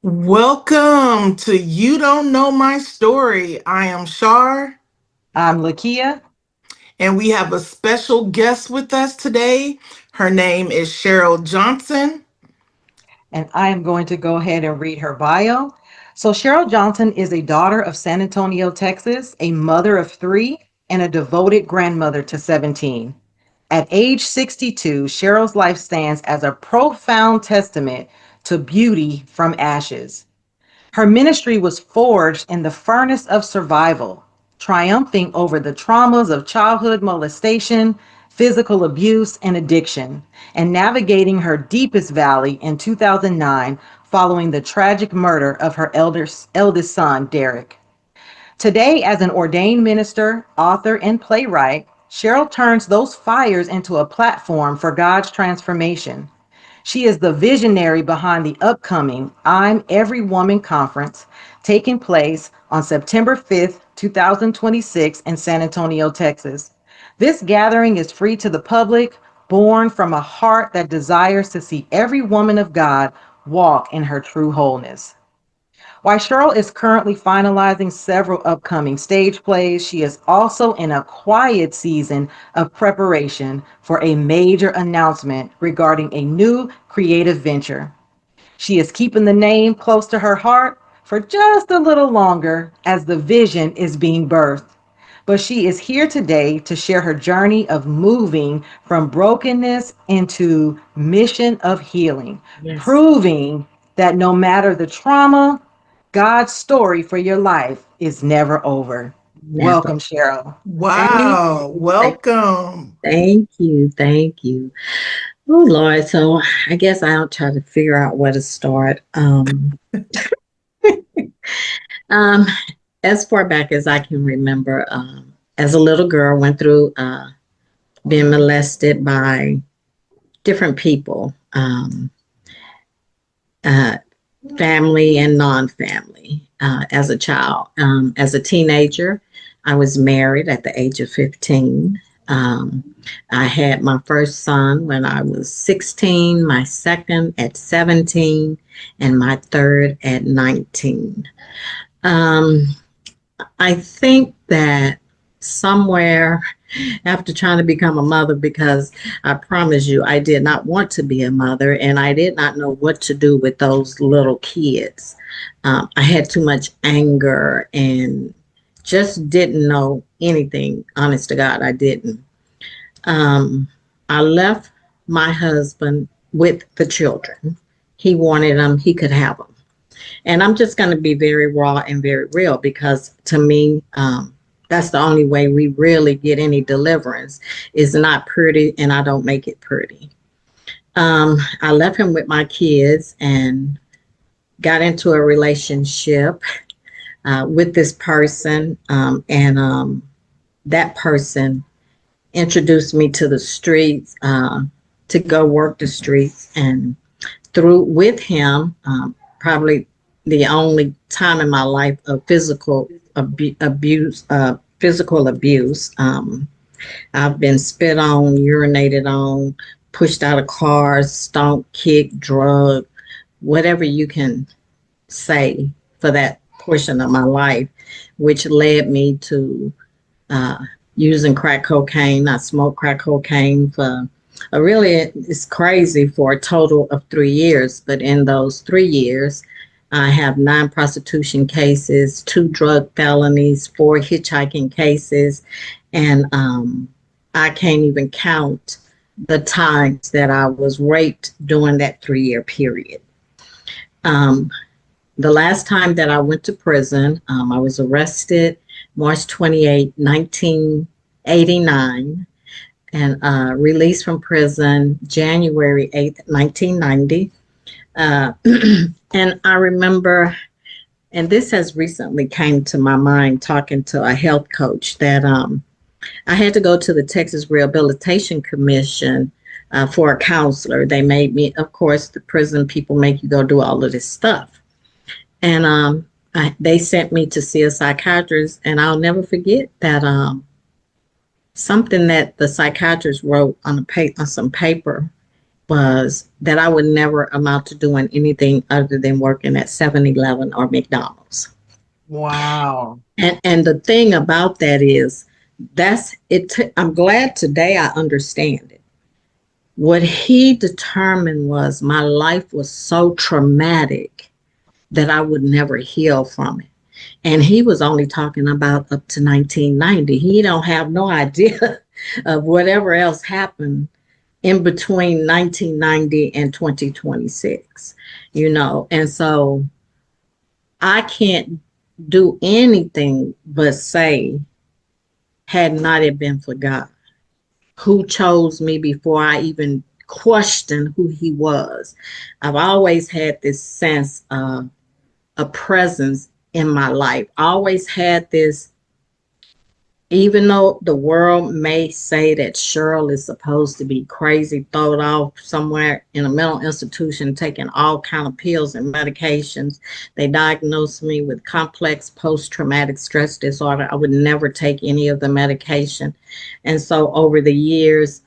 Welcome to You Don't Know My Story. I am Shar, I'm Lakia. and we have a special guest with us today. Her name is Sheryl Johnson. And I am going to go ahead and read her bio. So, Sheryl Johnson is a daughter of San Antonio, Texas, a mother of three, and a devoted grandmother to 17. At age 62, Cheryl's life stands as a profound testament to beauty from ashes. Her ministry was forged in the furnace of survival, triumphing over the traumas of childhood molestation, physical abuse, and addiction, and navigating her deepest valley in 2009 following the tragic murder of her eldest son, Derek. Today, as an ordained minister, author, and playwright, Sheryl turns those fires into a platform for God's transformation. She is the visionary behind the upcoming I'm Every Woman conference taking place on September 5th, 2026 in San Antonio, Texas. This gathering is free to the public, born from a heart that desires to see every woman of God walk in her true wholeness. While Cheryl is currently finalizing several upcoming stage plays, she is also in a quiet season of preparation for a major announcement regarding a new creative venture. She is keeping the name close to her heart for just a little longer as the vision is being birthed. But she is here today to share her journey of moving from brokenness into mission of healing, Yes. proving that no matter the trauma, God's story for your life is never over. Never. Welcome, Cheryl. Thank Wow. you. Welcome. Thank you. Thank you. Oh Lord. So I guess I'll try to figure out where to start. Um, as far back as I can remember, as a little girl, went through being molested by different people, uh, family and non-family. As a child, as a teenager, I was married at the age of 15. Um, I had my first son when I was 16, my second at 17, and my third at 19. Um, I think that somewhere after trying to become a mother, because I promise you, I did not want to be a mother and I did not know what to do with those little kids. I had too much anger and just didn't know anything. Honest to God, I didn't. Um, I left my husband with the children. He wanted them, he could have them. And I'm just going to be very raw and very real because to me, that's the only way we really get any deliverance is not pretty and I don't make it pretty. I left him with my kids and got into a relationship with this person. And that person introduced me to the streets to go work the streets. And through with him, probably the only time in my life of abuse, physical abuse. I've been spit on, urinated on, pushed out of cars, stomped, kicked, drugged, whatever you can say for that portion of my life, which led me to uh, using crack cocaine. I smoked crack cocaine for really, it's crazy for a total of 3 years. But in those 3 years, I have 9 prostitution cases, 2 drug felonies, 4 hitchhiking cases, and I can't even count the times that I was raped during that 3 year period. Um, the last time that I went to prison, I was arrested March 28, 1989, and released from prison January 8th, 1990. Uh, and I remember, and this has recently came to my mind talking to a health coach that I had to go to the Texas Rehabilitation Commission for a counselor. They made me, of course, the prison people make you go do all of this stuff. And they sent me to see a psychiatrist, and I'll never forget that something that the psychiatrist wrote on some paper. was that I would never amount to doing anything other than working at 7-Eleven or McDonald's. Wow. And the thing about that is that's it. I'm glad today I understand it. What he determined was my life was so traumatic that I would never heal from it. And he was only talking about up to 1990. He don't have no idea of whatever else happened in between 1990 and 2026, And so I can't do anything but say, had not it been for God, who chose me before I even questioned who he was. I've always had this sense of a presence in my life. I always had this, even though the world may say that Sheryl is supposed to be crazy, thrown off somewhere in a mental institution, taking all kind of pills and medications. They diagnosed me with complex post-traumatic stress disorder. I would never take any of the medication. And so over the years,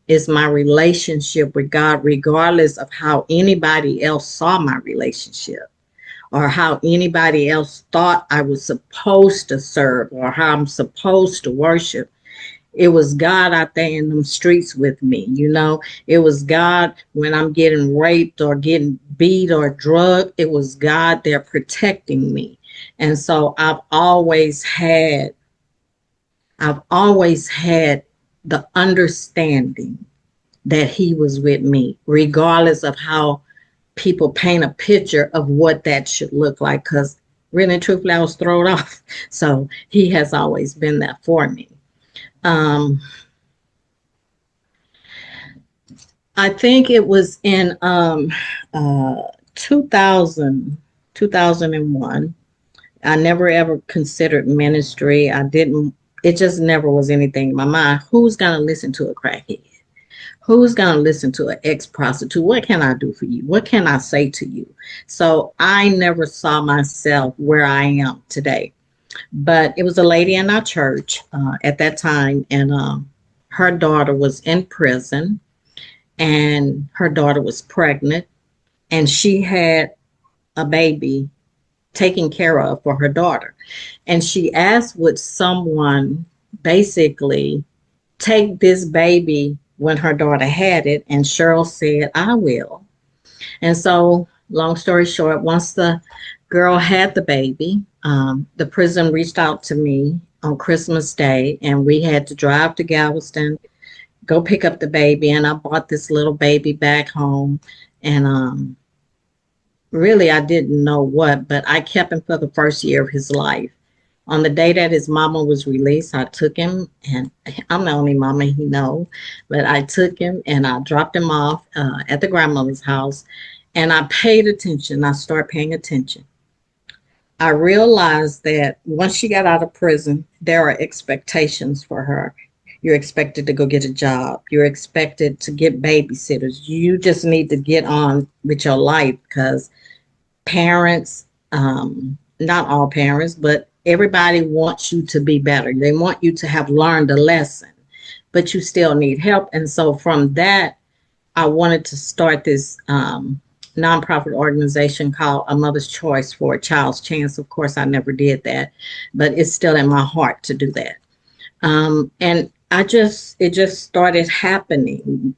it's my relationship with God, regardless of how anybody else saw my relationship, or how anybody else thought I was supposed to serve, or how I'm supposed to worship. It was God out there in them streets with me, It was God when I'm getting raped or getting beat or drugged. It was God there protecting me. And so I've always had the understanding that he was with me, regardless of how people paint a picture of what that should look like, because really and truthfully I was thrown off. So he has always been there for me. I think it was in 2001. I never ever considered ministry. It just never was anything in my mind. Who's gonna listen to a crackhead? Who's going to listen to an ex-prostitute? What can I do for you? What can I say to you? So I never saw myself where I am today. But it was a lady in our church at that time, and her daughter was in prison, and her daughter was pregnant, and she had a baby taken care of for her daughter. And she asked, would someone basically take this baby when her daughter had it? And Sheryl said, I will. And so, long story short, once the girl had the baby, the prison reached out to me on Christmas Day, and we had to drive to Galveston, go pick up the baby. And I brought this little baby back home. And really, I didn't know what, but I kept him for the first year of his life. On the day that his mama was released, I took him, and I'm the only mama he knows, but I took him and I dropped him off at the grandmother's house, and I paid attention. I started paying attention. I realized that once she got out of prison, there are expectations for her. You're expected to go get a job. You're expected to get babysitters. You just need to get on with your life, because parents, not all parents, but everybody wants you to be better. They want you to have learned a lesson, but you still need help. And so from that, I wanted to start this nonprofit organization called A Mother's Choice for a Child's Chance. Of course, I never did that, but it's still in my heart to do that. And it just started happening,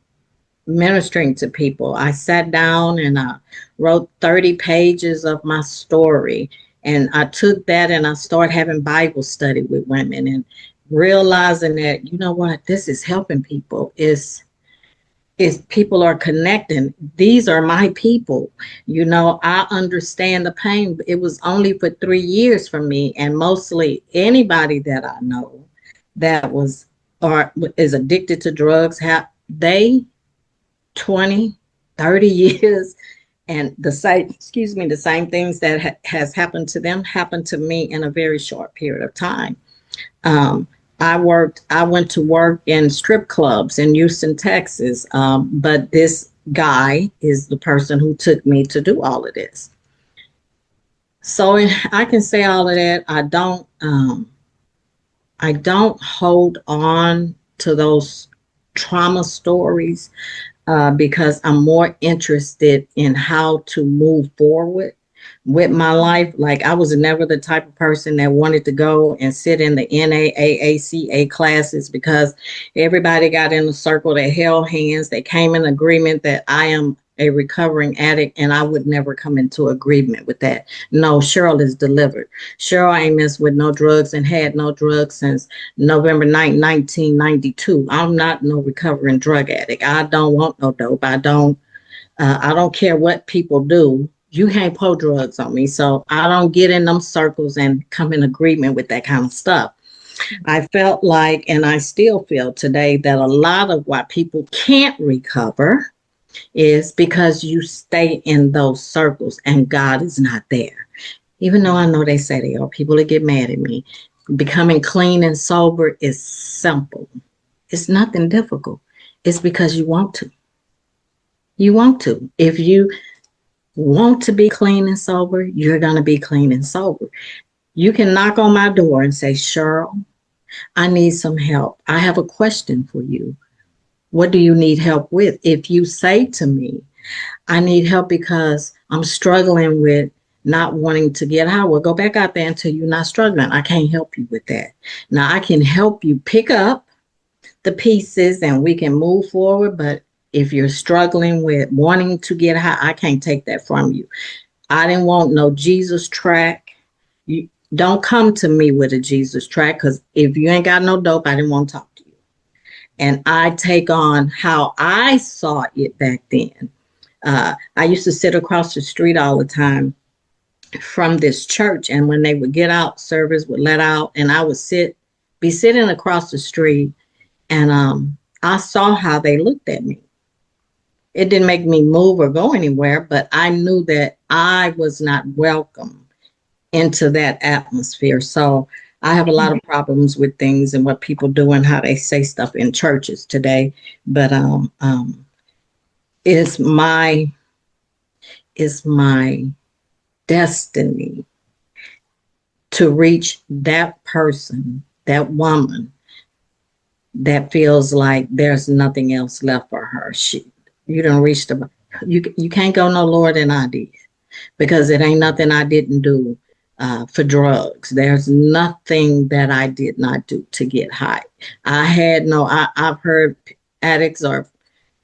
ministering to people. I sat down and I wrote 30 pages of my story. And I took that and I started having Bible study with women, and realizing that, you know what, this is helping people. Is people are connecting. These are my people. I understand the pain. It was only for 3 years for me, and mostly anybody that I know that was or is addicted to drugs, they 20, 30 years. And the same things that has happened to them happened to me in a very short period of time. I went to work in strip clubs in Houston, Texas. But this guy is the person who took me to do all of this. So I can say all of that. I don't hold on to those trauma stories. because I'm more interested in how to move forward with my life. Like, I was never the type of person that wanted to go and sit in the NAAACA classes, because everybody got in a circle, they held hands, they came in agreement that I am a recovering addict, and I would never come into agreement with that. No, Cheryl is delivered. Cheryl ain't messed with no drugs and had no drugs since November 9th, 1992. I'm not no recovering drug addict. I don't want no dope. I don't care what people do. You can't pull drugs on me. So I don't get in them circles and come in agreement with that kind of stuff. I felt like, and I still feel today, that a lot of why people can't recover is because you stay in those circles and God is not there. Even though I know they say they are, people that get mad at me. Becoming clean and sober is simple. It's nothing difficult. It's because you want to. You want to. If you want to be clean and sober, you're going to be clean and sober. You can knock on my door and say, Cheryl, I need some help. I have a question for you. What do you need help with? If you say to me, I need help because I'm struggling with not wanting to get high, well, go back out there until you're not struggling. I can't help you with that. Now, I can help you pick up the pieces and we can move forward. But if you're struggling with wanting to get high, I can't take that from you. I didn't want no Jesus track. You don't come to me with a Jesus track, because if you ain't got no dope, I didn't want to talk to you. And I take on how I saw it back then. I used to sit across the street all the time from this church, and when they would get out, service would let out, and I would be sitting across the street, and I saw how they looked at me. It didn't make me move or go anywhere, but I knew that I was not welcome into that atmosphere. So I have a lot of problems with things and what people do and how they say stuff in churches today. But it's my destiny to reach that person, that woman that feels like there's nothing else left for her. You don't reach you can't go no lower than I did, because it ain't nothing I didn't do for drugs. There's nothing that I did not do to get high. I've heard addicts or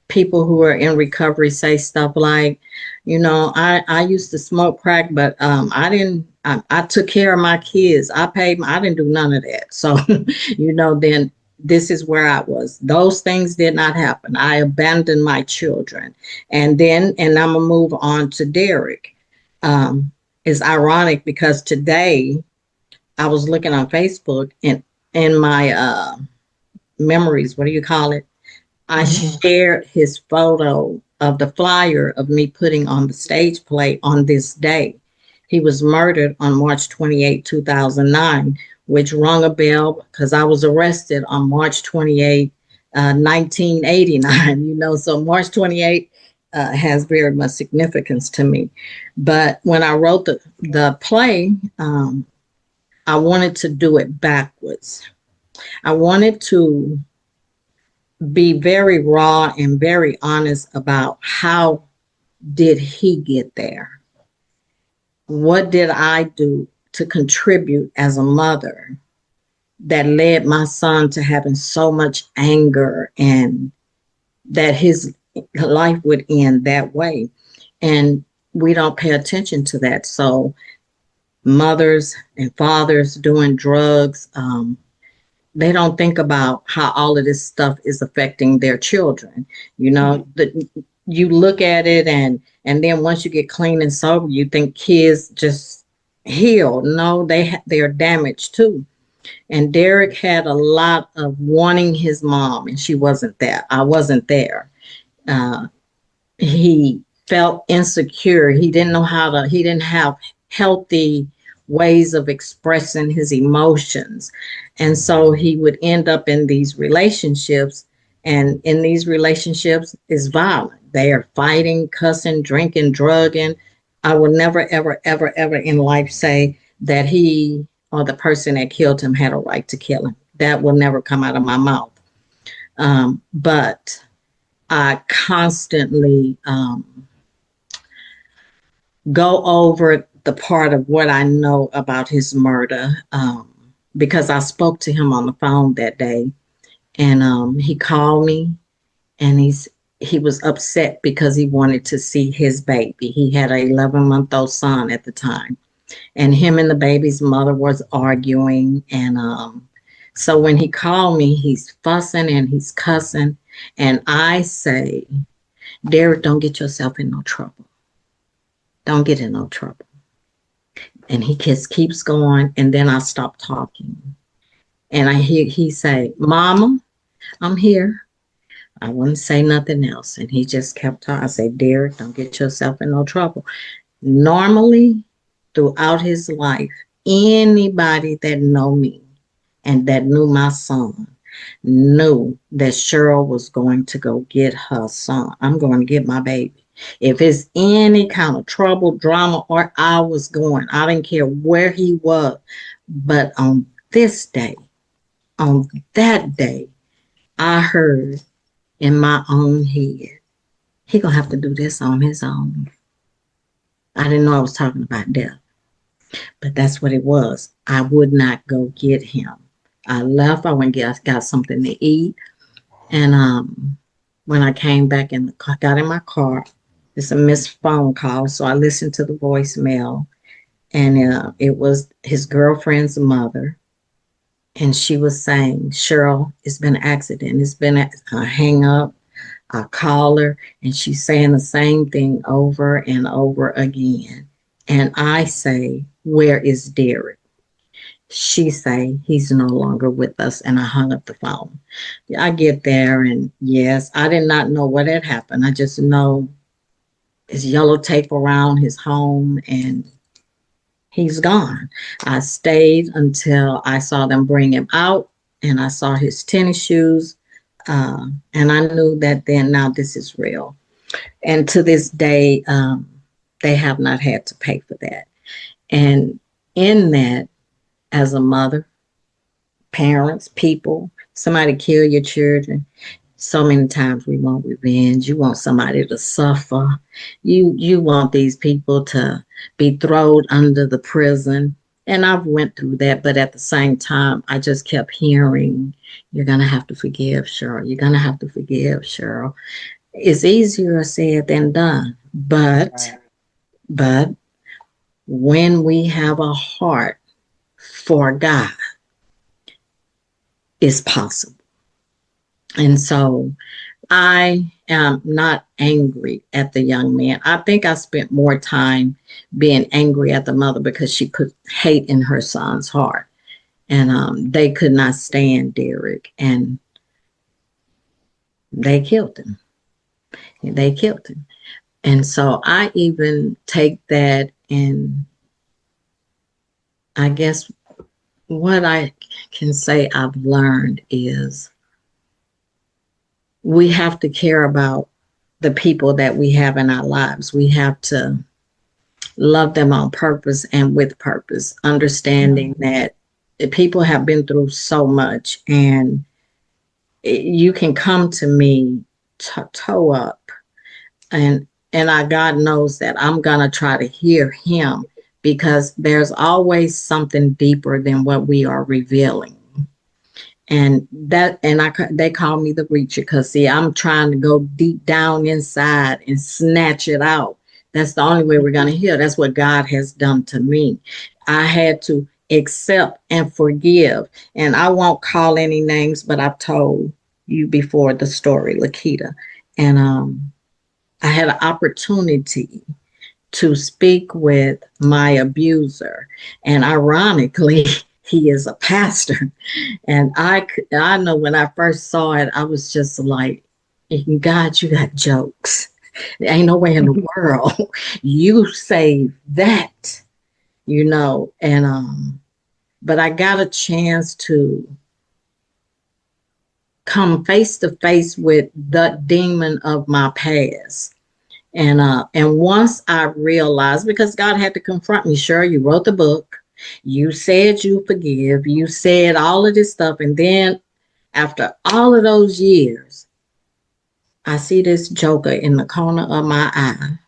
people who are in recovery say stuff like, I used to smoke crack, but I took care of my kids. I didn't do none of that. So, then this is where I was. Those things did not happen. I abandoned my children. And I'm going to move on to Derek. It's ironic because today I was looking on Facebook, and in my memories, what do you call it? I shared his photo of the flyer of me putting on the stage play on this day. He was murdered on March 28, 2009, which rung a bell because I was arrested on March 28, 1989. So March 28 has very much significance to me. But when I wrote the play, I wanted to do it backwards. I wanted to be very raw and very honest about how did he get there? What did I do to contribute as a mother that led my son to having so much anger and that his life would end that way? And we don't pay attention to that. So mothers and fathers doing drugs, they don't think about how all of this stuff is affecting their children. You look at it and then once you get clean and sober, you think kids just heal. No, they're damaged too. And Derek had a lot of wanting his mom, and she wasn't there. I wasn't there. He felt insecure. He didn't have healthy ways of expressing his emotions. And so he would end up in these relationships, and in these relationships is violent. They are fighting, cussing, drinking, drugging. I will never, ever, ever, ever in life say that he or the person that killed him had a right to kill him. That will never come out of my mouth. But I constantly go over the part of what I know about his murder, because I spoke to him on the phone that day, and he called me, and he was upset because he wanted to see his baby. He had an 11-month-old son at the time, and him and the baby's mother was arguing, and so when he called me, he's fussing and he's cussing, and I say, Derek, don't get yourself in no trouble. Don't get in no trouble. And he just keeps going, and then I stop talking. And I hear he say, Mama, I'm here. I wouldn't say nothing else. And he just kept talking. I say, Derek, don't get yourself in no trouble. Normally, throughout his life, anybody that know me and that knew my son knew that Cheryl was going to go get her son. I'm going to get my baby. If it's any kind of trouble, drama, or I was going, I didn't care where he was. But on this day, on that day, I heard in my own head, he gonna have to do this on his own. I didn't know I was talking about death, but that's what it was. I would not go get him. I left. I went and got something to eat, and when I came back and got in my car, it's a missed phone call, so I listened to the voicemail, and it was his girlfriend's mother, and she was saying, Cheryl, it's been an accident. It's been a hang up. I call her, and she's saying the same thing over and over again. And I say, where is Derek? She say, he's no longer with us, and I hung up the phone. I get there, and yes, I did not know what had happened. I just know it's yellow tape around his home, and he's gone. I stayed until I saw them bring him out, and I saw his tennis shoes. And I knew that then, now this is real. And to this day, they have not had to pay for that. And in that, as a mother, parents, people, somebody kill your children. So many times we want revenge. You want somebody to suffer. You want these people to be thrown under the prison. And I've went through that, but at the same time, I just kept hearing, you're going to have to forgive, Cheryl. You're going to have to forgive, Cheryl. It's easier said than done. But when we have a heart for God, it's possible. And so I am not angry at the young man. I think I spent more time being angry at the mother because she put hate in her son's heart. And they could not stand Derek, and they killed him. They killed him. And so I even take that, and I guess what I can say I've learned is we have to care about the people that we have in our lives. We have to love them on purpose and with purpose, understanding that people have been through so much, and you can come to me toe up, and God knows that I'm gonna try to hear him, because there's always something deeper than what we are revealing. And they call me the reacher, because see, I'm trying to go deep down inside and snatch it out. That's the only way we're going to heal. That's what God has done to me. I had to accept and forgive. And I won't call any names, but I've told you before the story, Lakita. And I had an opportunity to speak with my abuser. And ironically, he is a pastor. And I know when I first saw it, I was just like, God, you got jokes. There ain't no way in the world you say that, and but I got a chance to come face to face with the demon of my past. And once I realized, because God had to confront me, sure, you wrote the book, you said you forgive, you said all of this stuff, and then after all of those years, I see this joker in the corner of my eye,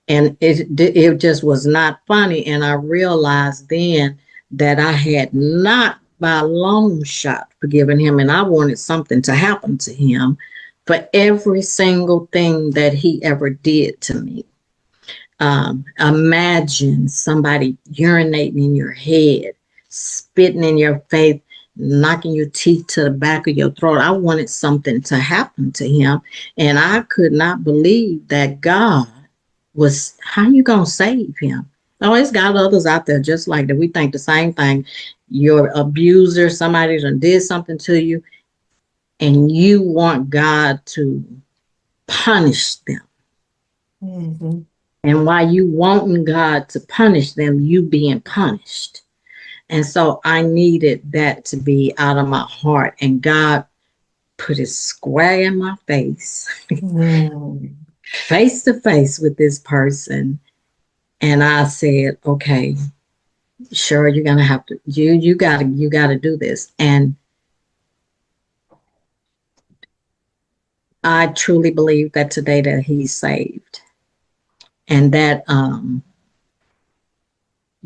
and it just was not funny. And I realized then that I had not by a long shot forgiven him, and I wanted something to happen to him for every single thing that he ever did to me. Imagine somebody urinating in your head, spitting in your face, knocking your teeth to the back of your throat. I wanted something to happen to him, and I could not believe that God was, how you gonna save him? Oh, it's got others out there just like that. We think the same thing. Your abuser, somebody done did something to you, and you want God to punish them. Mm-hmm. And while you wanting God to punish them, you being punished. And so I needed that to be out of my heart. And God put it square in my face, Mm-hmm. face to face with this person. And I said, okay, sure, you're gonna have to, you gotta do this. And I truly believe that today that he's saved. And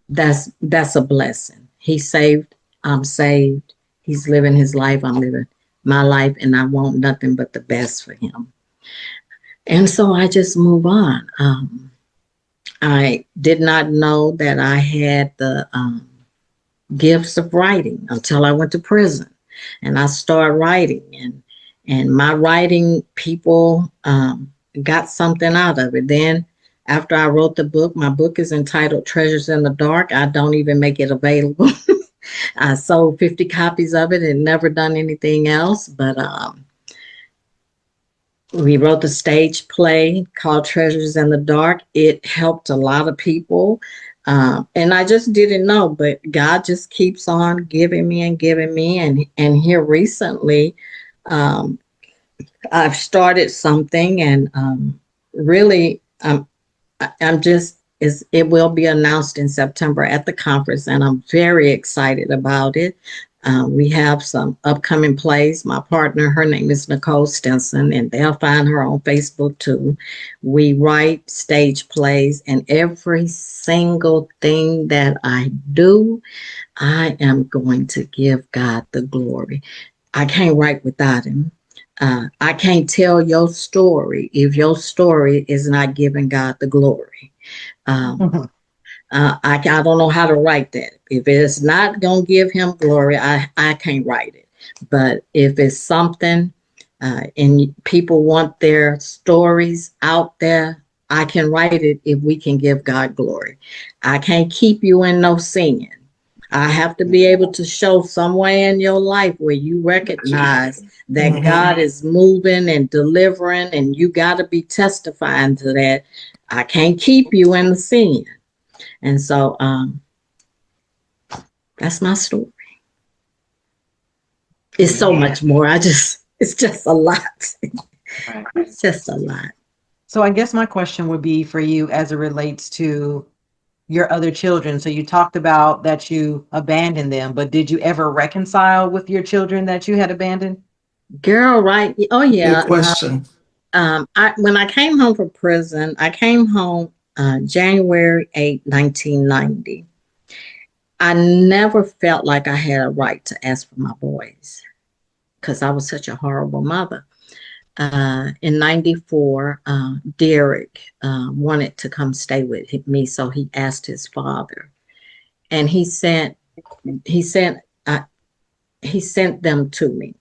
that's a blessing. He's saved, I'm saved, he's living his life, I'm living my life, and I want nothing but the best for him. And so I just move on. I did not know that I had the gifts of writing until I went to prison, and I started writing, and my writing, people got something out of it. Then after I wrote the book, my book is entitled Treasures in the Dark. I don't even make it available. I sold 50 copies of it and never done anything else. But we wrote the stage play called Treasures in the Dark. It helped a lot of people. And I just didn't know, but God just keeps on giving me and giving me. And here recently, um, I've started something, and really, I'm just, it will be announced in September at the conference, and I'm very excited about it. We have some upcoming plays. My partner, her name is Nicole Stinson, and they'll find her on Facebook too. We write stage plays, and every single thing that I do, I am going to give God the glory. I can't write without him. I can't tell your story if your story is not giving God the glory. Um, I don't know how to write that. If it's not going to give him glory, I can't write it. But if it's something and people want their stories out there, I can write it if we can give God glory. I can't keep you in no sin. I have to be able to show somewhere in your life where you recognize that God is moving and delivering, and you got to be testifying to that. I can't keep you in the sin. And so that's my story. It's so much more. It's just a lot. Right. It's just a lot. So I guess my question would be for you as it relates to your other children. So you talked about that you abandoned them, but did you ever reconcile with your children that you had abandoned? Girl, right? Oh, Good yeah. question. When I came home from prison, I came home January 8, 1990. I never felt like I had a right to ask for my boys because I was such a horrible mother. In 94, Derek wanted to come stay with me, so he asked his father, and he sent uh, he sent them to me.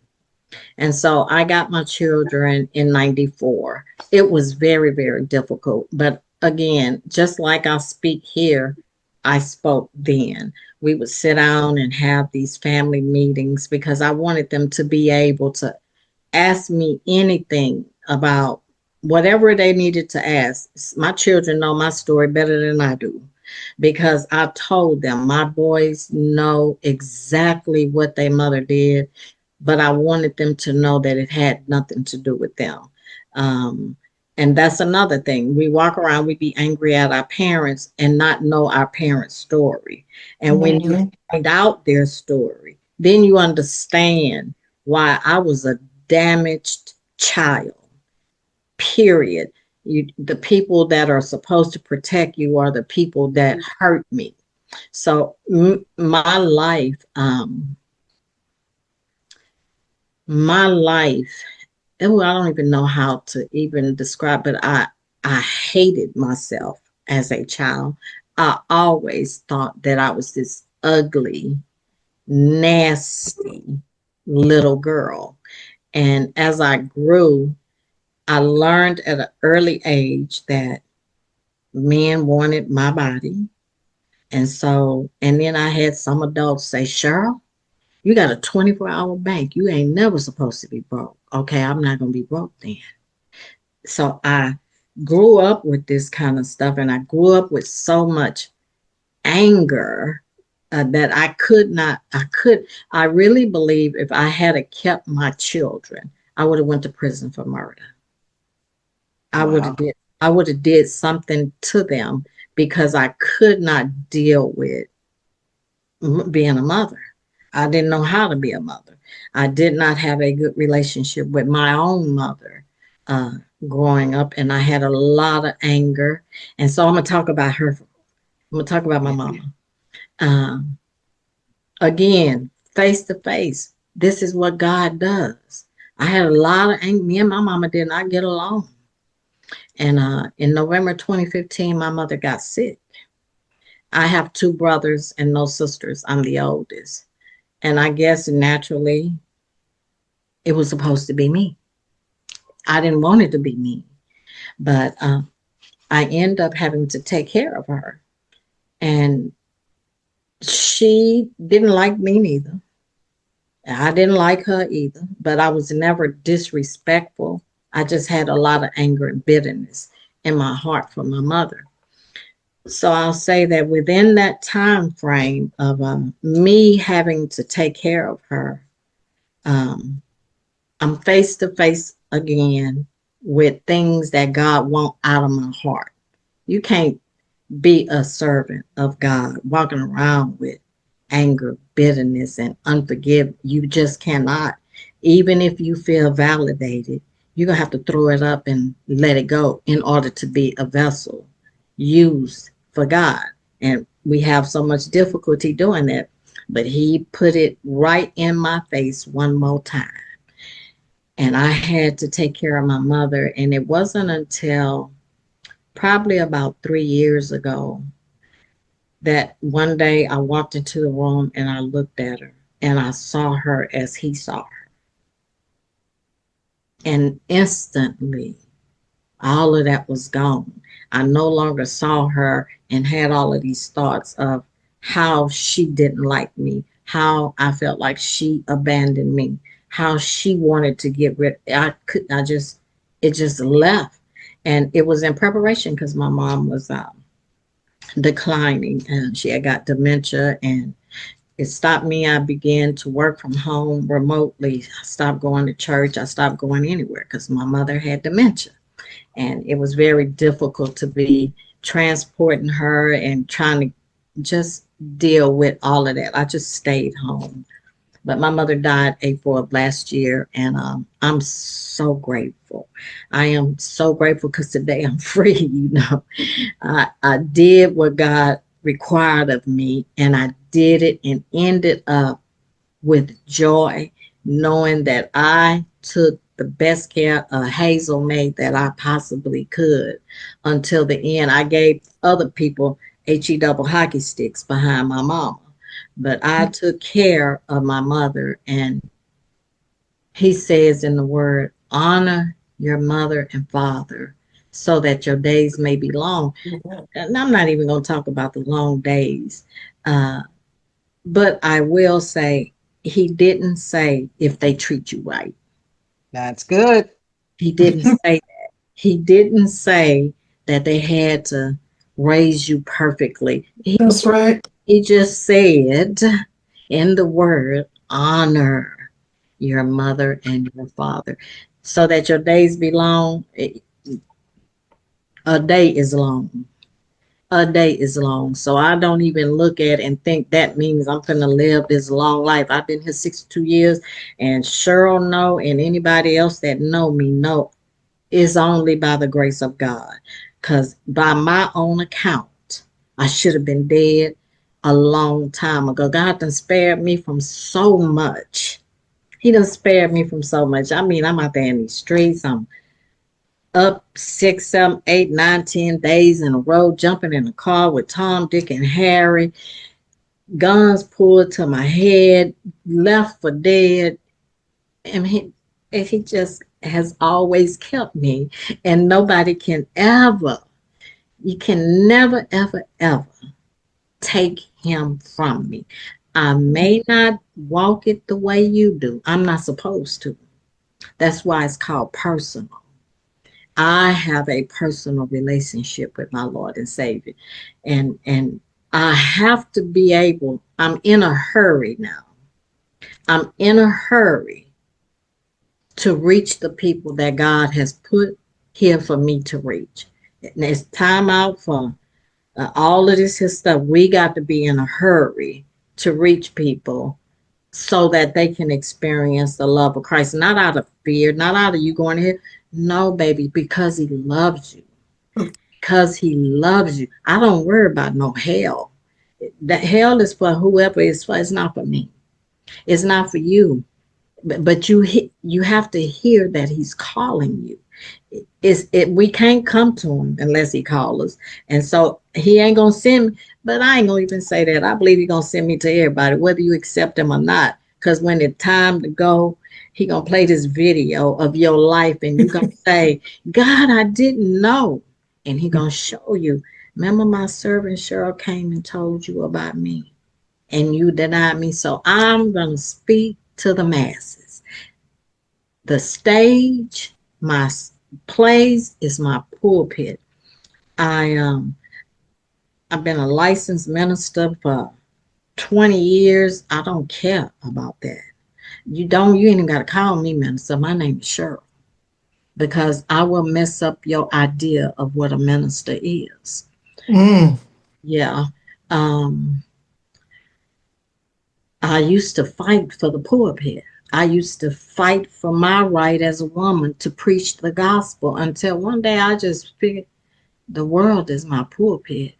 And so I got my children in 94. It was very, very difficult. But again, just like I speak here, I spoke then. We would sit down and have these family meetings because I wanted them to be able to ask me anything about whatever they needed to ask. My children know my story better than I do because I told them my boys know exactly what their mother did, but I wanted them to know that it had nothing to do with them. Um, and that's another thing. We walk around, we be angry at our parents and not know our parents' story. And when you Mhm. find out their story, then you understand why I was a damaged child. period. The people that are supposed to protect you are the people that hurt me. So my life, my life, oh, I don't even know how to even describe, but I hated myself as a child. I always thought that I was this ugly, nasty little girl. And as I grew, I learned at an early age that men wanted my body. And so, and then I had some adults say, Cheryl, you got a 24-hour bank. You ain't never supposed to be broke. Okay, I'm not going to be broke then. So I grew up with this kind of stuff, and I grew up with so much anger that I really believe if I had kept my children, I would have went to prison for murder. Wow. I would have did something to them because I could not deal with being a mother. I didn't know how to be a mother. I did not have a good relationship with my own mother uh, growing up, and I had a lot of anger. And so I'm gonna talk about her. I'm gonna talk about my mama. Um, Again, face to face. This is what God does. I had a lot of anger. Me and my mama did not get along. And in November 2015, my mother got sick. I have two brothers and no sisters. I'm the oldest. And I guess naturally, it was supposed to be me. I didn't want it to be me. But I end up having to take care of her. And she didn't like me neither. I didn't like her either, but I was never disrespectful. I just had a lot of anger and bitterness in my heart for my mother. So I'll say that within that time frame of me having to take care of her, um, I'm face to face again with things that God wants out of my heart. You can't be a servant of God walking around with anger, bitterness, and unforgiveness. You just cannot. Even if you feel validated, you're going to have to throw it up and let it go in order to be a vessel used for God. And we have so much difficulty doing that. But He put it right in my face one more time. And I had to take care of my mother. And it wasn't until probably about 3 years ago that one day I walked into the room and I looked at her and I saw her as he saw her. And instantly, all of that was gone. I no longer saw her and had all of these thoughts of how she didn't like me, how I felt like she abandoned me, how she wanted to get rid. It just left. And it was in preparation because my mom was declining and she had got dementia, and it stopped me. I began to work from home remotely. I stopped going to church. I stopped going anywhere because my mother had dementia. And it was very difficult to be transporting her and trying to just deal with all of that. I just stayed home. But my mother died April of last year, and I'm so grateful. I am so grateful because today I'm free, you know. I did what God required of me, and I did it and ended up with joy, knowing that I took the best care of Hazel made that I possibly could until the end. I gave other people HE double hockey sticks behind my mama, but I took care of my mother. And He says in the word, honor your mother and father so that your days may be long. And I'm not even going to talk about the long days. But I will say, He didn't say if they treat you right. That's good. He didn't say that. He didn't say that they had to raise you perfectly. That's right. He just said in the word, honor your mother and your father so that your days be long. A day is long. A day is long. So I don't even look at it and think that means I'm going to live this long life. I've been here 62 years, and Cheryl know, and anybody else that know me know is only by the grace of God. Because by my own account, I should have been dead a long time ago. God done spared me from so much. He done spared me from so much. I mean, I'm out there in these streets. I'm up 6, 7, 8, 9, 10 days in a row, jumping in a car with Tom, Dick, and Harry, guns pulled to my head, left for dead. And he just has always kept me. And nobody can ever, you can never, ever, ever take him from me. I may not walk it the way you do. I'm not supposed to. That's why it's called personal. I have a personal relationship with my Lord and Savior. And I have to be able, I'm in a hurry now. I'm in a hurry to reach the people that God has put here for me to reach. And it's time out for all of this here stuff. We got to be in a hurry to reach people so that they can experience the love of Christ, not out of fear, not out of you going here. No, baby, because he loves you. Because he loves you. I don't worry about no hell. That hell is for whoever it's for. It's not for me. It's not for you. But you have to hear that he's calling you. We can't come to him unless he calls us. And so he ain't gonna send me, but I ain't gonna even say that. I believe he's gonna send me to everybody, whether you accept him or not. Because when it's time to go, he gonna play this video of your life and you're gonna say, God, I didn't know. And he gonna show you. Remember my servant Sheryl came and told you about me and you denied me. So I'm gonna speak to the masses. The stage, my plays is my pulpit. I've been a licensed minister for 20 years. I don't care about that. You ain't even got to call me minister. My name is Sheryl, because I will mess up your idea of what a minister is. Yeah. I used to fight for the pulpit. I used to fight for my right as a woman to preach the gospel until one day I just figured the world is my pulpit.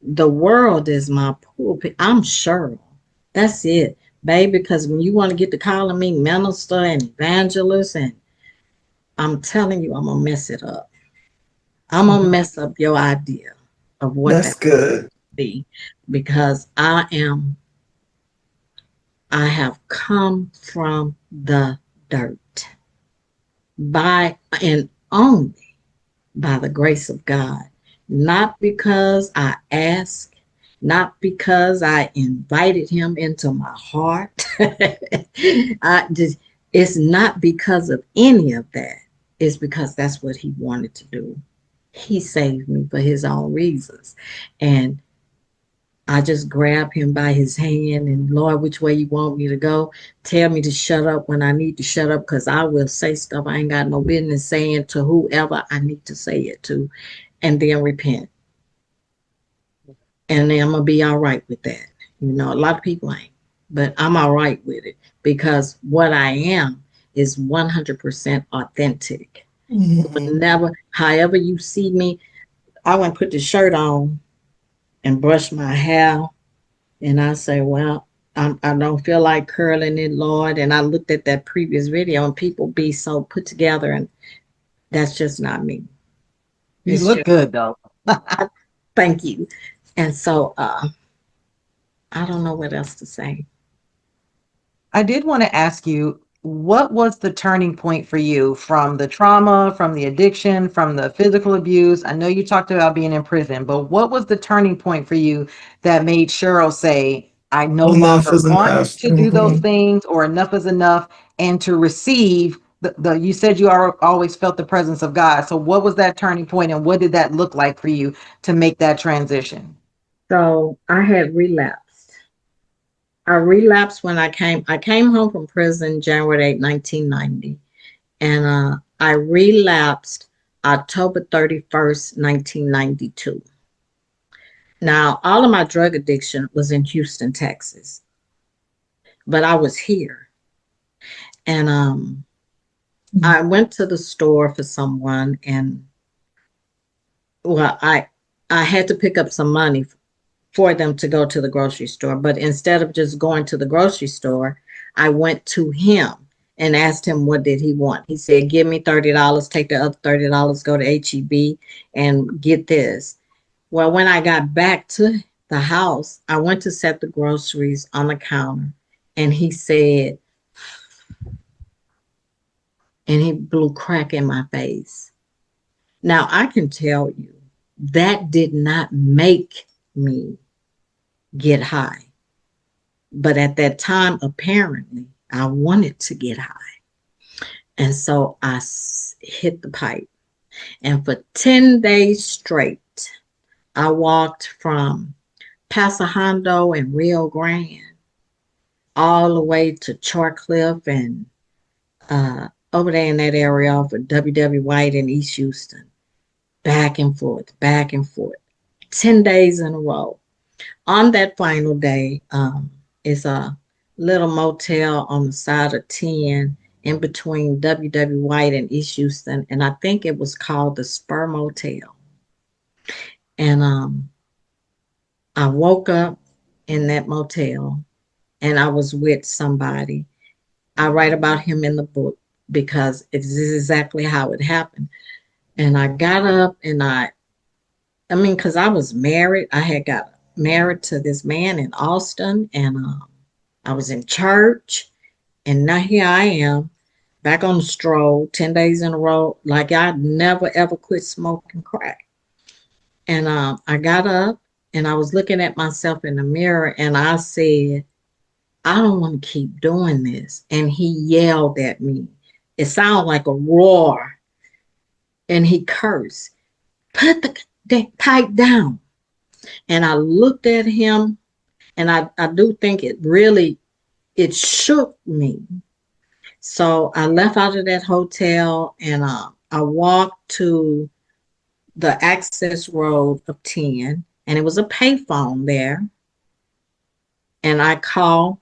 The world is my pulpit. I'm Sheryl. That's it, baby, because when you want to get to calling me minister and evangelist, and I'm telling you, I'm going to mess it up. I'm going to mess up your idea of what That's good. Be, because I have come from the dirt by and only by the grace of God, not because I asked, not because I invited him into my heart. It's not because of any of that. It's because that's what he wanted to do. He saved me for his own reasons. And I just grab him by his hand and, Lord, which way you want me to go? Tell me to shut up when I need to shut up, because I will say stuff I ain't got no business saying to whoever I need to say it to, and then repent. And then I'm going to be all right with that. You know, a lot of people ain't, but I'm all right with it, because what I am is 100% authentic. Never, however you see me, I wouldn't put the shirt on and brush my hair, and I say, well, I don't feel like curling it, Lord. And I looked at that previous video and people be so put together, and that's just not me. You look good though. Thank you. And so I don't know what else to say. I did want to ask you, what was the turning point for you from the trauma, from the addiction, from the physical abuse? I know you talked about being in prison, but what was the turning point for you that made Sheryl say, I no Enough longer is want enough. to do those things, or enough is enough, and to receive you said you always felt the presence of God. So what was that turning point, and what did that look like for you to make that transition? So I had relapsed. I relapsed when I came home from prison January 8, 1990. And I relapsed October 31st, 1992. Now, all of my drug addiction was in Houston, Texas, but I was here. And I went to the store for someone, and well, I had to pick up some money for them to go to the grocery store. But instead of just going to the grocery store, I went to him and asked him what did he want. He said, "Give me $30, take the other $30, go to HEB and get this." Well, when I got back to the house, I went to set the groceries on the counter, and he said, and he blew crack in my face. Now, I can tell you that did not make me get high. But at that time, apparently, I wanted to get high. And so I hit the pipe. And for 10 days straight, I walked from Paso Hondo and Rio Grande all the way to Chartcliffe and over there in that area off of W. White in East Houston. Back and forth, back and forth. 10 days in a row. On that final day, is a little motel on the side of 10 in between W. White and East Houston, and I think it was called the Spur Motel. And I woke up in that motel, and I was with somebody. I write about him in the book because it's exactly how it happened. And I got up, and because I was married. I had got married to this man in Austin, and I was in church, and now here I am back on the stroll 10 days in a row, like I never ever quit smoking crack. And I got up, and I was looking at myself in the mirror, and I said, "I don't want to keep doing this." And he yelled at me. It sounded like a roar, and he cursed, "Put the pipe down." And I looked at him, and I do think it shook me. So I left out of that hotel, and I walked to the access road of 10, and it was a payphone there. And I called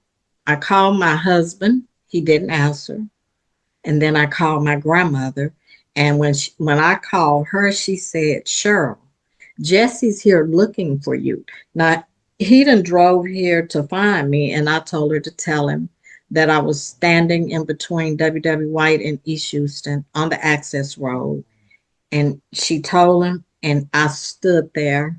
my husband. He didn't answer. And then I called my grandmother. And when I called her, she said, "Sheryl, Jesse's here looking for you." Now, he done drove here to find me, and I told her to tell him that I was standing in between W. White and East Houston on the access road. And she told him, and I stood there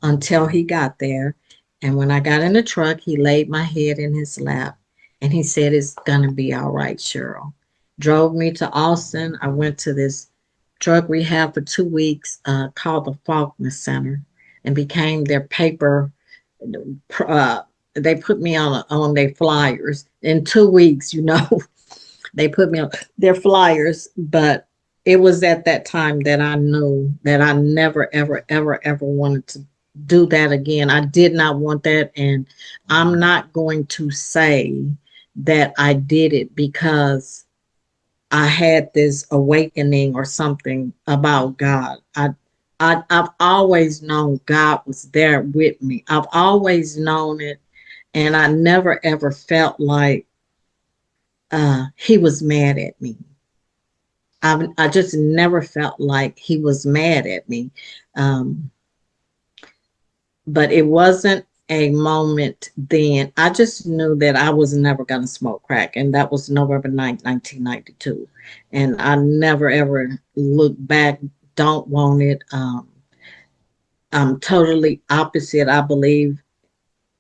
until he got there. And when I got in the truck, he laid my head in his lap, and he said, "It's gonna be all right, Sheryl." Drove me to Austin. I went to this drug rehab for 2 weeks called the Faulkner Center, and became their paper. They put me on their flyers in 2 weeks. They put me on their flyers. But it was at that time that I knew that I never, ever, ever, ever wanted to do that again. I did not want that, and I'm not going to say that I did it because I had this awakening or something about God. I've always known God was there with me. I've always known it, and I never ever felt like he was mad at me. I just never felt like he was mad at me. But it wasn't a moment then. I just knew that I was never going to smoke crack. And that was November 9th, 1992. And I never, ever look back, don't want it. I'm totally opposite, I believe,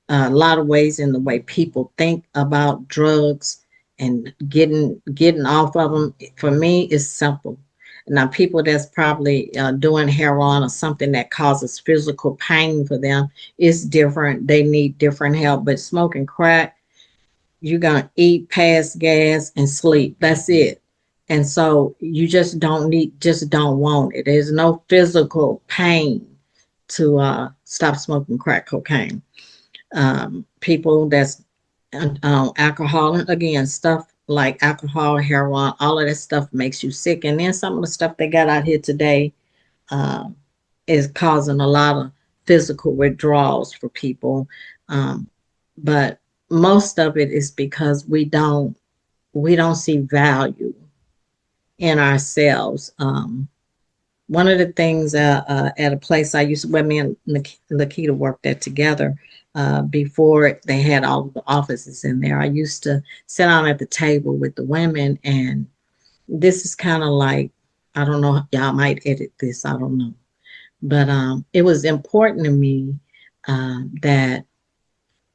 a lot of ways in the way people think about drugs and getting off of them. For me, it's simple. Now, people that's probably doing heroin or something that causes physical pain for them is different. They need different help. But smoking crack, you're going to eat, pass gas, and sleep. That's it. And so you just don't want it. There's no physical pain to stop smoking crack cocaine. People that's alcohol, and again, stuff like alcohol, heroin, all of that stuff makes you sick. And then some of the stuff they got out here today is causing a lot of physical withdrawals for people. But most of it is because we don't see value in ourselves. One of the things at a place I used to, where me and Lakita worked at together before they had all the offices in there, I used to sit down at the table with the women, and this is kind of like, I don't know, y'all might edit this, I don't know. But it was important to me that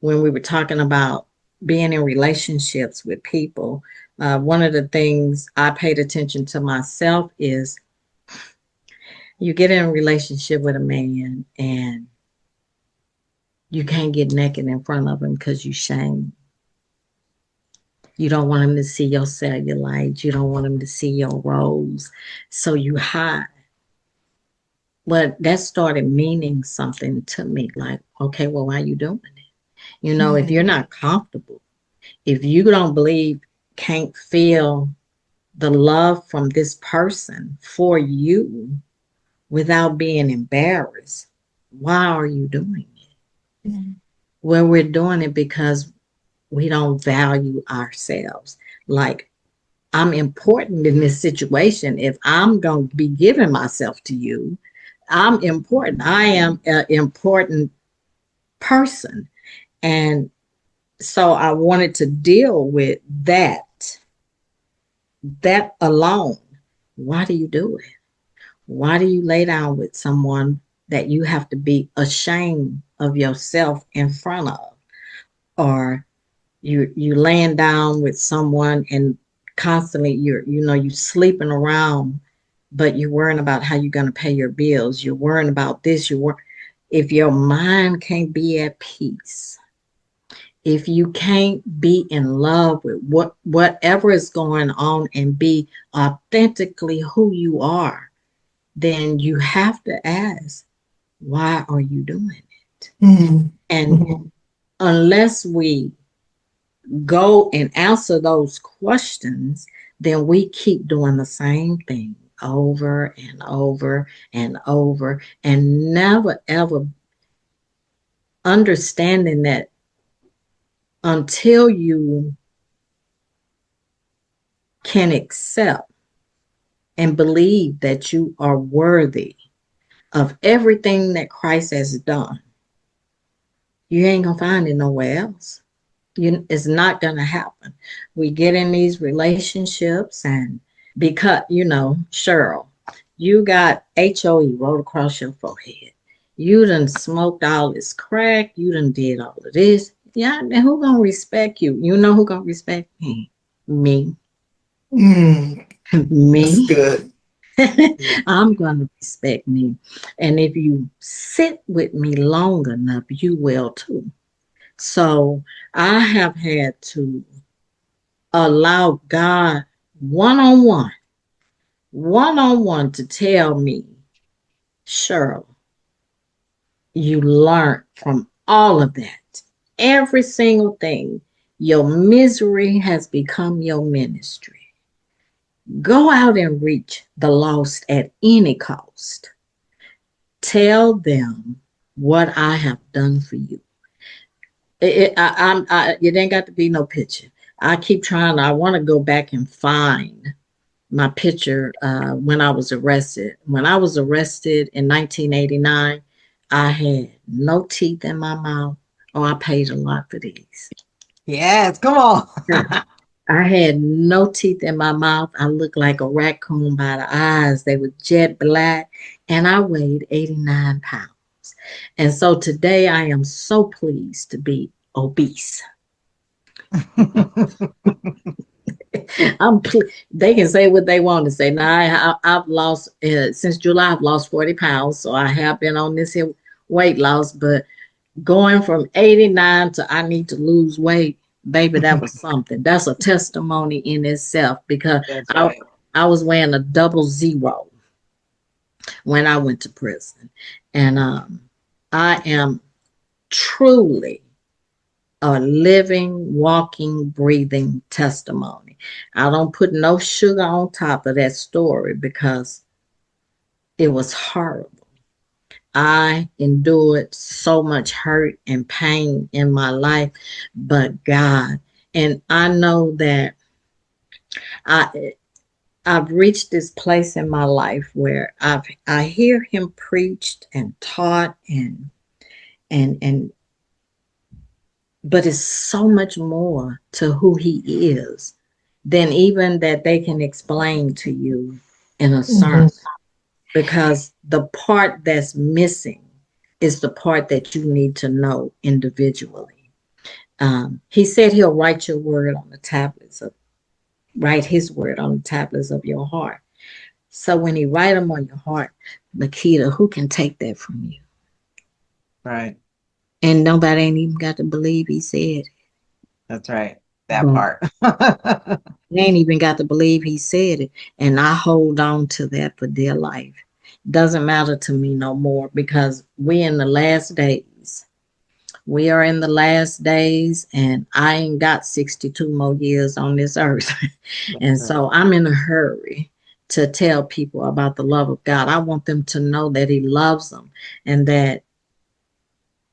when we were talking about being in relationships with people, one of the things I paid attention to myself is you get in a relationship with a man and you can't get naked in front of him because you shame. You don't want him to see your cellulite. You don't want him to see your rolls. So you hide. But that started meaning something to me. Like, okay, well, why are you doing it? You know, if you're not comfortable, if you don't believe, can't feel the love from this person for you without being embarrassed, why are you doing it? Well, we're doing it because we don't value ourselves. Like, I'm important in this situation. If I'm going to be giving myself to you, I'm important. I am an important person. And so I wanted to deal with that alone. Why do you do it? Why do you lay down with someone that you have to be ashamed of yourself in front of? Or you laying down with someone and constantly you sleeping around, but you're worrying about how you're going to pay your bills. You're worrying about this. If your mind can't be at peace, if you can't be in love with whatever is going on and be authentically who you are, then you have to ask, why are you doing it? And unless we go and answer those questions, then we keep doing the same thing over and over and over, and never ever understanding that until you can accept and believe that you are worthy of everything that Christ has done, you ain't gonna find it nowhere else. It's not gonna happen. We get in these relationships, and because Cheryl, you got HOE rolled across your forehead. You done smoked all this crack. You done did all of this. Yeah, and who gonna respect you? You know who gonna respect me? Me. Mm, that's Me. good. I'm going to respect me. And if you sit with me long enough, you will too. So I have had to allow God one on one to tell me, Cheryl, you learned from all of that. Every single thing. Your misery has become your ministry. Go out and reach the lost at any cost. Tell them what I have done for you. It ain't got to be no picture. I keep trying. I want to go back and find my picture when I was arrested. When I was arrested in 1989, I had no teeth in my mouth. Oh, I paid a lot for these. Yes, come on. I had no teeth in my mouth. I looked like a raccoon by the eyes. They were jet black, and I weighed 89 pounds. And so today I am so pleased to be obese. They can say what they want to say. Now I've lost since July. I've lost 40 pounds, so I have been on this here weight loss. But going from 89 to I need to lose weight, baby, that was something. That's a testimony in itself, because That's right. I was weighing a 00 when I went to prison, and I am truly a living, walking, breathing testimony. I don't put no sugar on top of that story because it was horrible. I endured so much hurt and pain in my life, but God, and I know that I I've reached this place in my life where I hear him preached and taught and but it's so much more to who he is than even that they can explain to you in a sermon. Mhm. Because the part that's missing is the part that you need to know individually. He said he'll write his word on the tablets of your heart. So when he write them on your heart, Nikita, who can take that from you? Right. And nobody ain't even got to believe he said it. That's right. That But part. they ain't even got to believe he said it. And I hold on to that for dear life. Doesn't matter to me no more because we in the last days. We are in the last days, and I ain't got 62 more years on this earth. And Right. so I'm in a hurry to tell people about the love of God. I want them to know that he loves them and that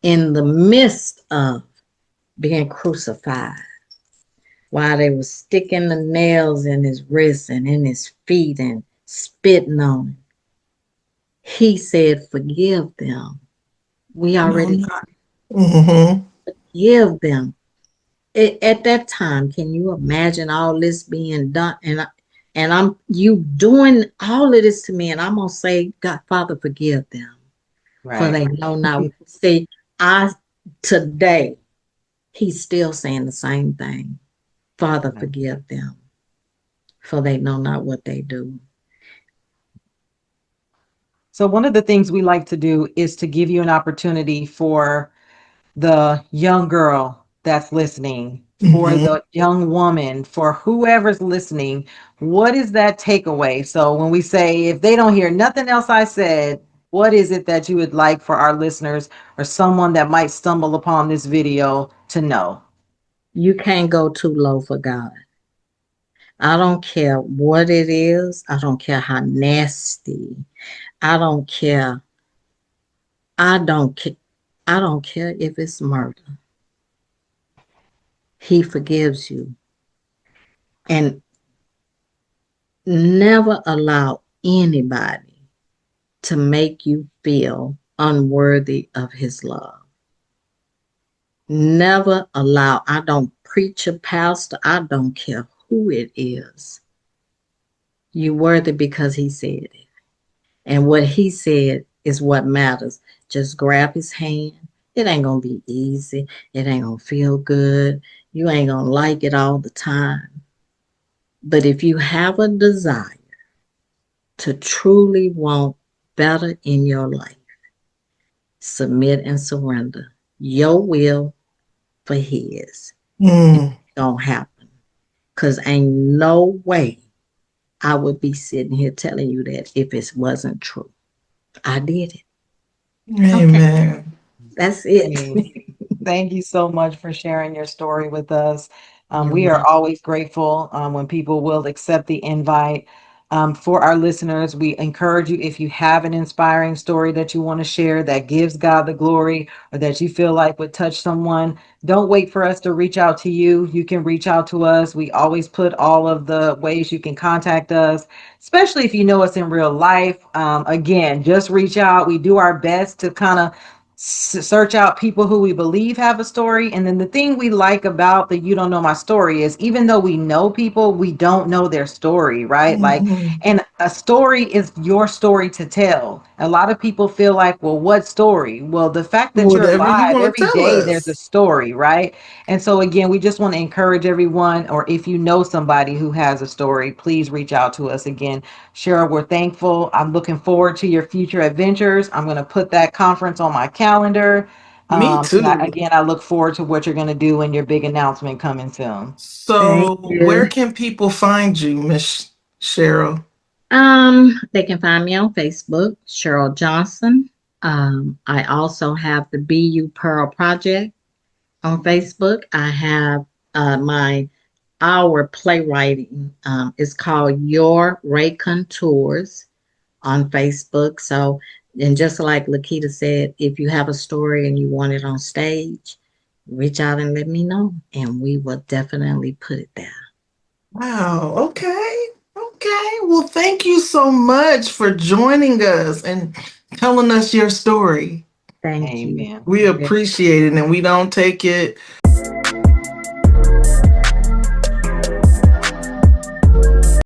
in the midst of being crucified, while they were sticking the nails in his wrists and in his feet and spitting on him, he said, forgive them. We No, already not. Hmm. forgive them. At that time, can you imagine all this being done? And I'm you doing all of this to me, and I'm gonna say, God, Father, forgive them, for Right. they know not. See, I today, he's still saying the same thing. Father, Right. forgive them, for they know not what they do. So one of the things we like to do is to give you an opportunity for the young girl that's listening, for Hmm. the young woman, for whoever's listening. What is that takeaway? So when we say, if they don't hear nothing else I said, what is it that you would like for our listeners or someone that might stumble upon this video to know? You can't go too low for God. I don't care what it is. I don't care how nasty. I don't care. I don't care. I don't care if it's murder. He forgives you. And never allow anybody to make you feel unworthy of his love. Never allow, I don't preach a pastor, I don't care who it is. You're worthy because he said it. And what he said is what matters. Just grab his hand. It ain't going to be easy. It ain't going to feel good. You ain't going to like it all the time. But if you have a desire to truly want better in your life, submit and surrender your will for his. And Mm. it's going to happen. Because ain't no way I would be sitting here telling you that if it wasn't true. I did it. Okay, Amen. that's it. Hey, thank you so much for sharing your story with us. You're We are welcome. always grateful when people will accept the invite. For our listeners, we encourage you, if you have an inspiring story that you want to share that gives God the glory or that you feel like would touch someone, don't wait for us to reach out to you. You can reach out to us. We always put all of the ways you can contact us, especially if you know us in real life. Again, just reach out. We do our best to kind of search out people who we believe have a story. And then the thing we like about the You Don't Know My Story is, even though we know people, we don't know their story, right? Like, Hmm. and a story is your story to tell. A lot of people feel like, well, what story? Well, the fact that you're Whatever you alive, want to every tell day there's a us. story, right? And so again, we just want to encourage everyone, or if you know somebody who has a story, please reach out to us. Again, Cheryl, we're thankful. I'm looking forward to your future adventures. I'm going to put that conference on my calendar. Me too. Again, I look forward to what you're going to do and your big announcement coming soon. Thank So, you. where can people find you, Miss Cheryl? They can find me on Facebook, Sheryl Johnson. I also have the BU Pearl Project on Facebook. I have my our playwriting is called Your Ray Contours on Facebook. So, and just like Lakita said, if you have a story and you want it on stage, reach out and let me know, and we will definitely put it there. Wow. Okay. Okay, well, thank you so much for joining us and telling us your story. Thank you. Amen. We appreciate it and we don't take it